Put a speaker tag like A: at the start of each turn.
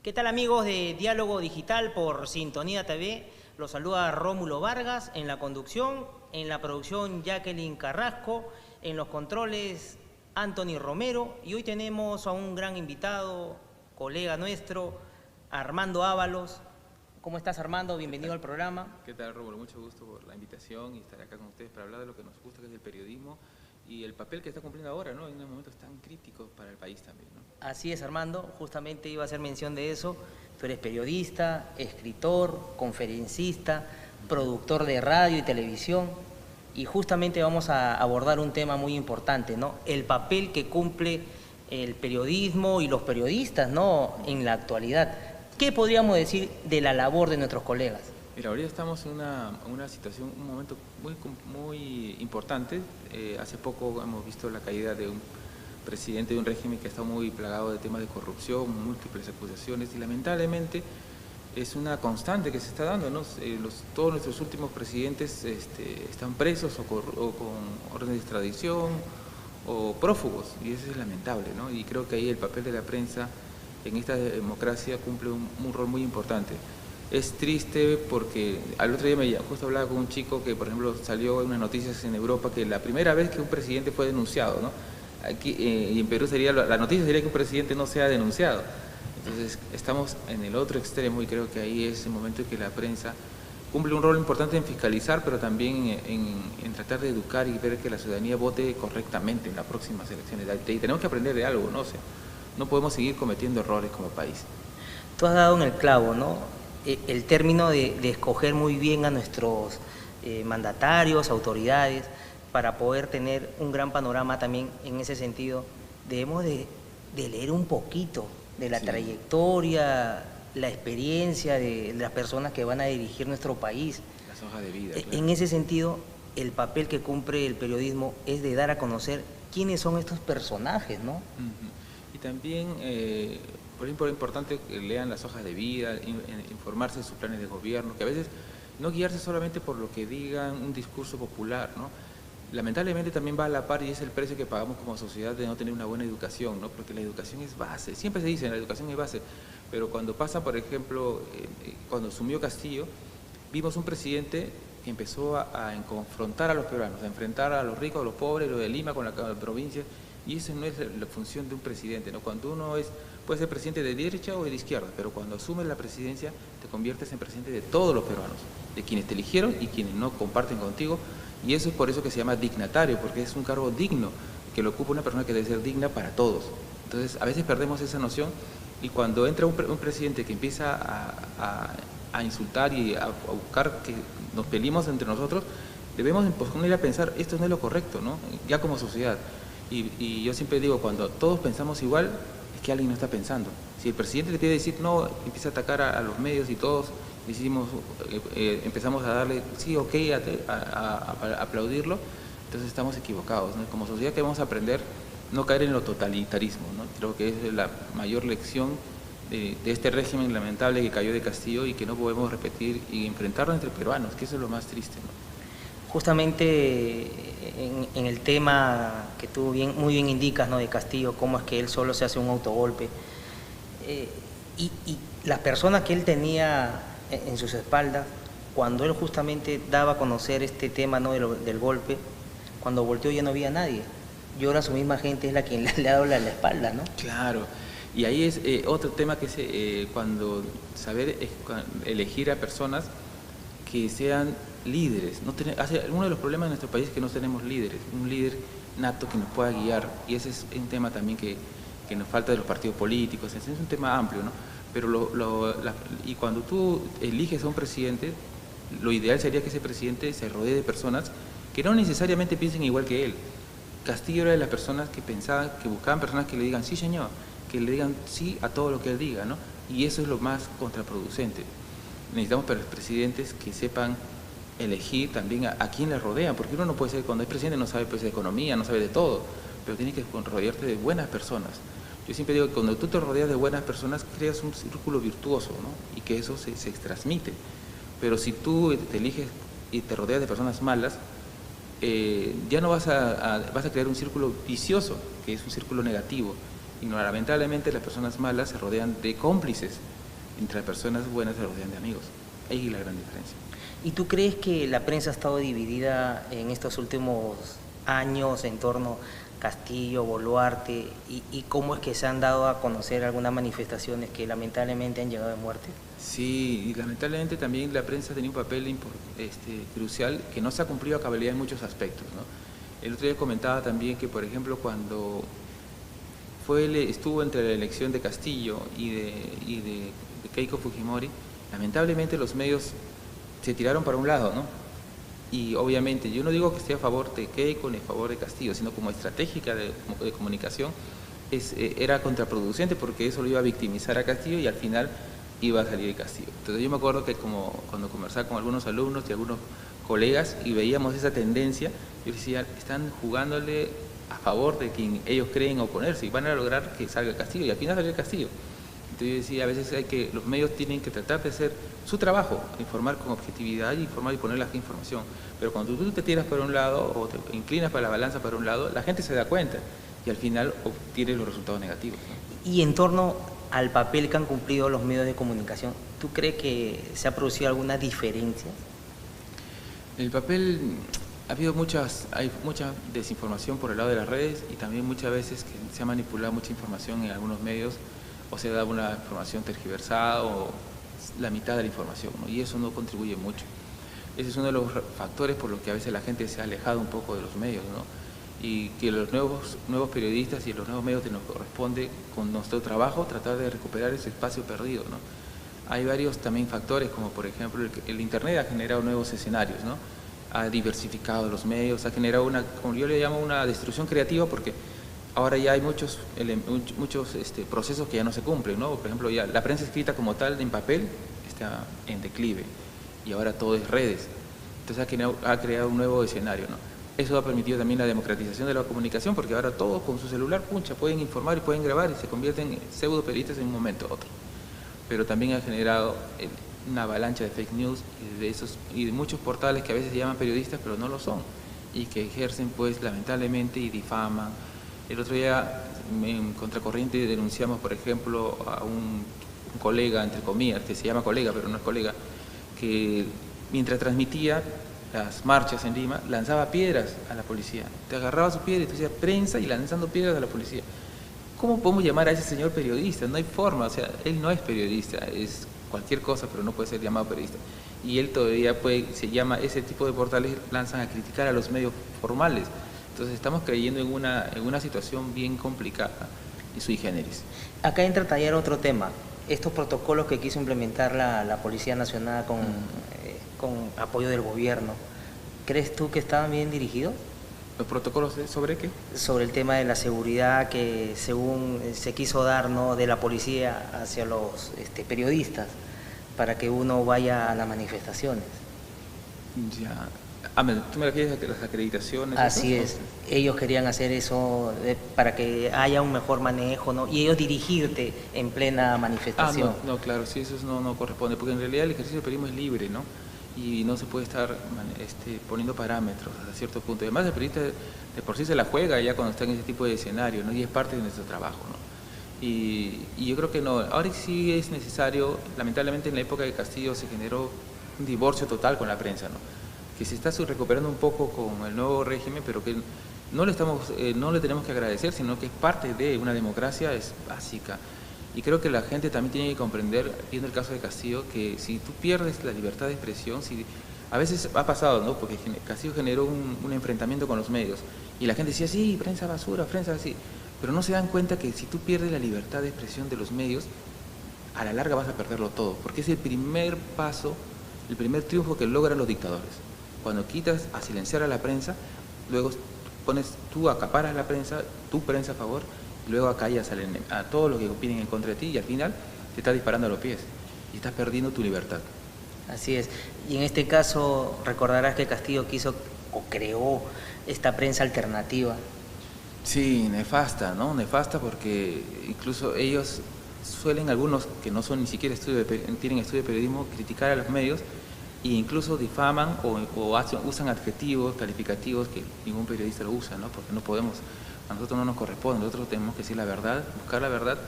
A: ¿Qué tal, amigos de Diálogo Digital por Sintonía TV? Los saluda Rómulo Vargas en la conducción, en la producción Jacqueline Carrasco, en los controles Anthony Romero, y hoy tenemos a un gran invitado, colega nuestro, Armando Ábalos. ¿Cómo estás, Armando? Bienvenido al programa.
B: ¿Qué tal, Rómulo? Mucho gusto por la invitación y estar acá con ustedes para hablar de lo que nos gusta, que es el periodismo y el papel que está cumpliendo ahora, ¿no? En unos momentos tan críticos para el país también, ¿no?
A: Así es, Armando. Justamente iba a hacer mención de eso. Tú eres periodista, escritor, conferencista, productor de radio y televisión. Y justamente vamos a abordar un tema muy importante, ¿no? El papel que cumple el periodismo y los periodistas, ¿no?, en la actualidad. ¿Qué podríamos decir de la labor de nuestros colegas?
B: Mira, ahorita estamos en una situación, un momento muy importante. Hace poco hemos visto la caída de un presidente de un régimen que está muy plagado de temas de corrupción, múltiples acusaciones, y lamentablemente es una constante que se está dando, ¿no? Todos nuestros últimos presidentes están presos o con orden de extradición o prófugos, y eso es lamentable, ¿no? Y creo que ahí el papel de la prensa en esta democracia cumple un rol muy importante. Es triste porque al otro día justo hablaba con un chico que, por ejemplo, salió en unas noticias en Europa que la primera vez que un presidente fue denunciado, ¿no? Aquí, y en Perú la noticia sería que un presidente no sea denunciado. Entonces estamos en el otro extremo y creo que ahí es el momento en que la prensa cumple un rol importante en fiscalizar, pero también en tratar de educar y ver que la ciudadanía vote correctamente en las próximas elecciones. Y tenemos que aprender de algo, ¿no? O sea, no podemos seguir cometiendo errores como país.
A: Tú has dado en el clavo, ¿no? El término de escoger muy bien a nuestros mandatarios, autoridades, para poder tener un gran panorama también en ese sentido. Debemos de leer un poquito de la trayectoria, la experiencia de las personas que van a dirigir nuestro país.
B: Las hojas de vida. Claro.
A: En ese sentido, el papel que cumple el periodismo es de dar a conocer quiénes son estos personajes, ¿no?
B: Y también, por ejemplo, es importante que lean las hojas de vida, informarse de sus planes de gobierno, que a veces no guiarse solamente por lo que digan un discurso popular, ¿no? Lamentablemente también va a la par y es el precio que pagamos como sociedad de no tener una buena educación, ¿no? Porque la educación es base, siempre se dice, la educación es base, pero cuando pasa, por ejemplo, cuando asumió Castillo, vimos un presidente que empezó a confrontar a los peruanos, a enfrentar a los ricos, a los pobres, lo de Lima con la provincia, y eso no es la función de un presidente, ¿no? Cuando uno puede ser presidente de derecha o de izquierda, pero cuando asumes la presidencia te conviertes en presidente de todos los peruanos, de quienes te eligieron y quienes no comparten contigo, y eso es por eso que se llama dignatario, porque es un cargo digno, que lo ocupa una persona que debe ser digna para todos. Entonces, a veces perdemos esa noción, y cuando entra un presidente que empieza a insultar y a buscar que nos peleemos entre nosotros, debemos ir a pensar, esto no es lo correcto, ¿no? Ya como sociedad. Y yo siempre digo, cuando todos pensamos igual, es que alguien no está pensando. Si el presidente le pide decir no, empieza a atacar a los medios y todos empezamos a darle sí, ok, a aplaudirlo, entonces estamos equivocados, ¿no? Como sociedad que vamos a aprender no caer en lo totalitarismo, ¿no? Creo que es la mayor lección de este régimen lamentable que cayó de Castillo y que no podemos repetir y enfrentarlo entre peruanos, que eso es lo más triste, ¿no?
A: Justamente en el tema que tú muy bien indicas, ¿no?, de Castillo, cómo es que él solo se hace un autogolpe, y las personas que él tenía en sus espaldas, cuando él justamente daba a conocer este tema, ¿no?, del golpe, cuando volteó ya no había nadie, y ahora su misma gente es la que le ha dado la espalda, ¿no? Claro,
B: y ahí es otro tema que es cuando saber elegir a personas que sean líderes. Uno de los problemas de nuestro país es que no tenemos líderes, un líder nato que nos pueda guiar, y ese es un tema también que nos falta de los partidos políticos. Es un tema amplio, ¿no? Pero y cuando tú eliges a un presidente, lo ideal sería que ese presidente se rodee de personas que no necesariamente piensen igual que él. Castillo era de las personas que buscaban personas que le digan sí, señor, que le digan sí a todo lo que él diga, ¿no? Y eso es lo más contraproducente. Necesitamos presidentes que sepan elegir también a quién le rodean, porque uno no puede ser, cuando es presidente no sabe, pues, de economía, no sabe de todo, pero tiene que rodearte de buenas personas. Yo siempre digo que cuando tú te rodeas de buenas personas creas un círculo virtuoso, ¿no? Y que eso se transmite. Pero si tú te eliges y te rodeas de personas malas, ya no vas a crear un círculo vicioso, que es un círculo negativo. Y lamentablemente las personas malas se rodean de cómplices, mientras las personas buenas se rodean de amigos. Ahí es la gran diferencia.
A: ¿Y tú crees que la prensa ha estado dividida en estos últimos años en torno a Castillo, Boluarte, y cómo es que se han dado a conocer algunas manifestaciones que lamentablemente han llegado a muerte?
B: Sí, y lamentablemente también la prensa tenía un papel crucial que no se ha cumplido a cabalidad en muchos aspectos, ¿no? El otro día comentaba también que, por ejemplo, cuando estuvo entre la elección de Castillo y de Keiko Fujimori, lamentablemente los medios se tiraron para un lado, ¿no? Y obviamente, yo no digo que esté a favor de Keiko ni a favor de Castillo, sino como estratégica de comunicación era contraproducente, porque eso lo iba a victimizar a Castillo y al final iba a salir de Castillo. Entonces yo me acuerdo que cuando conversaba con algunos alumnos y algunos colegas y veíamos esa tendencia, yo decía, están jugándole a favor de quien ellos creen oponerse y van a lograr que salga Castillo, y al final salió Castillo. Entonces yo decía, a veces los medios tienen que tratar de hacer su trabajo, informar con objetividad, informar y poner la información. Pero cuando tú te tiras para un lado o te inclinas para la balanza para un lado, la gente se da cuenta y al final obtienes los resultados negativos, ¿no?
A: Y en torno al papel que han cumplido los medios de comunicación, ¿tú crees que se ha producido alguna diferencia?
B: El papel, hay mucha desinformación por el lado de las redes, y también muchas veces que se ha manipulado mucha información en algunos medios, o se da una información tergiversada o la mitad de la información, ¿no? Y eso no contribuye mucho. Ese es uno de los factores por los que a veces la gente se ha alejado un poco de los medios, ¿no? Y que los nuevos periodistas y los nuevos medios nos corresponde, con nuestro trabajo, tratar de recuperar ese espacio perdido, ¿no? Hay varios también factores, como por ejemplo el Internet ha generado nuevos escenarios, ¿no? Ha diversificado los medios, ha generado como yo le llamo, una destrucción creativa, porque ahora ya hay muchos procesos que ya no se cumplen, ¿no? Por ejemplo, ya la prensa escrita como tal en papel está en declive y ahora todo es redes. Entonces ha creado un nuevo escenario, ¿no? Eso ha permitido también la democratización de la comunicación, porque ahora todos con su celular, pueden informar y pueden grabar y se convierten en pseudo periodistas en un momento u otro. Pero también ha generado una avalancha de fake news y de muchos portales que a veces se llaman periodistas pero no lo son, y que ejercen pues lamentablemente y difaman. El otro día en Contracorriente denunciamos, por ejemplo, a un colega, entre comillas, que se llama colega pero no es colega, que mientras transmitía las marchas en Lima lanzaba piedras a la policía. Te agarraba su piedra y tú decías prensa y lanzando piedras a la policía. ¿Cómo podemos llamar a ese señor periodista? No hay forma, o sea, él no es periodista, es cualquier cosa, pero no puede ser llamado periodista. Y él todavía ese tipo de portales lanzan a criticar a los medios formales. Entonces estamos creyendo en una situación bien complicada y sui generis.
A: Acá entra a tallar otro tema, estos protocolos que quiso implementar la Policía Nacional con apoyo del gobierno. ¿Crees tú que estaban bien dirigidos?
B: ¿Los protocolos sobre qué?
A: Sobre el tema de la seguridad que según se quiso dar, ¿no?, de la policía hacia los periodistas para que uno vaya a las manifestaciones.
B: Ya. ¿Tú me refieres a las acreditaciones?
A: Así es. Ellos querían hacer eso para que haya un mejor manejo, ¿no? Y ellos dirigirte en plena manifestación.
B: No, claro, sí, eso no corresponde, porque en realidad el ejercicio del periodismo es libre, ¿no? Y no se puede estar poniendo parámetros hasta cierto punto. Además, el periodista de por sí se la juega ya cuando está en ese tipo de escenario, ¿no? Y es parte de nuestro trabajo, ¿no? Y yo creo que no. Ahora sí es necesario, lamentablemente en la época de Castillo se generó un divorcio total con la prensa, ¿no? Que se está recuperando un poco con el nuevo régimen, pero que no le tenemos que agradecer, sino que es parte de una democracia, es básica. Y creo que la gente también tiene que comprender, viendo el caso de Castillo, que si tú pierdes la libertad de expresión, a veces ha pasado, ¿no? Porque Castillo generó un enfrentamiento con los medios y la gente decía, sí, prensa basura, prensa así, pero no se dan cuenta que si tú pierdes la libertad de expresión de los medios, a la larga vas a perderlo todo, porque es el primer paso, el primer triunfo que logran los dictadores. Cuando quitas a silenciar a la prensa, luego acaparas la prensa, tu prensa a favor, y luego acallas a todos los que opinen en contra de ti, y al final te estás disparando a los pies y estás perdiendo tu libertad.
A: Así es. Y en este caso recordarás que Castillo quiso o creó esta prensa alternativa.
B: Sí, nefasta, ¿no? Nefasta, porque incluso ellos suelen, algunos que no son ni siquiera tienen estudio de periodismo, criticar a los medios e incluso difaman o usan adjetivos calificativos que ningún periodista lo usa, ¿no? Porque no podemos a nosotros no nos corresponde, nosotros tenemos que decir la verdad, buscar la verdad